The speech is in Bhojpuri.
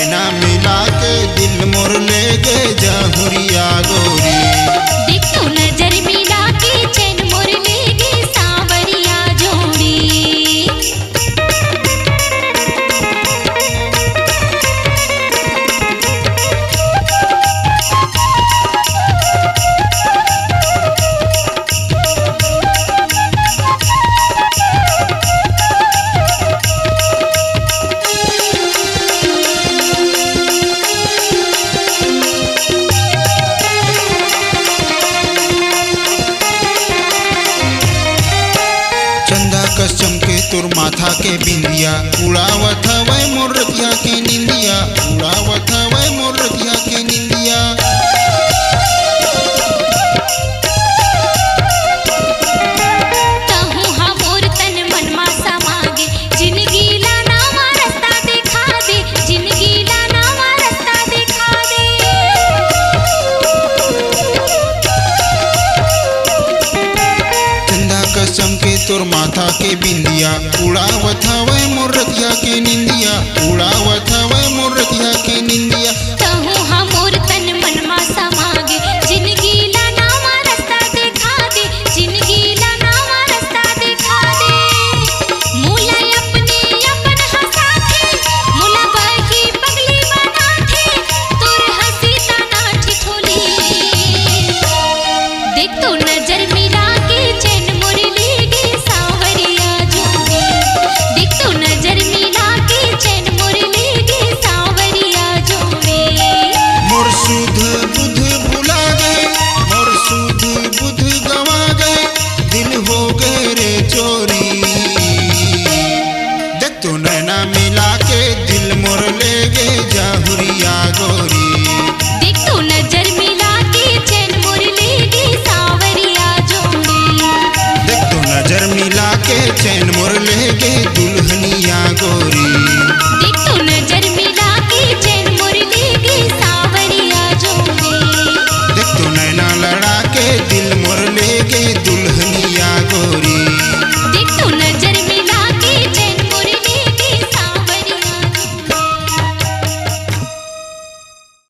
नैना मिला के दिल मोर ले गे जहुरिया गोरी। देख तो नजर मिला के चैन मोर ले गे सांवरिया जोड़ी। चमके तुर माथा के बिंदिया उड़ावत हवै मोर रतिया के निंदिया, उड़ावत हवै मोर रतिया के निंदिया। कहूँ हा मोर तन मन मा समागे जिंदगी ला नावा रास्ता दिखा दे, जिंदगी ला नावा रास्ता दिखा दे। चंदा कसम के तुर माथा के बिंदिया उड़ावत हवै मोर रतिया के निंदिया, उड़ावत हवै मोर रतिया के निंदिया। कहूँ हा मोर तन मन मा समागे जिंदगी ला नावा रास्ता दिखा दे, जिंदगी ला नावा रास्ता दिखा दे। मुला अपने अपन हंसा थे, मुला बही पगली बना थे, तोर हंसी तना ठिठोली। देख तो नजर मिला के चैन मोर ले गे सांवरिया जोड़ी। देख तो नजर मिला के चैन मोर ले गे सांवरिया जोड़ी। मोर सुध बुध भुला गए, मोर सुध बुध गवा गए, दिल हो गए रे चोरी। देख तो नैना मिला के दिल मोर ले गे जहुरिया गोरी। देख तो नजर मिला के चैन मोर ले गे सांवरिया जोड़ी। देख तो नजर मिला के चैन मोर ले गे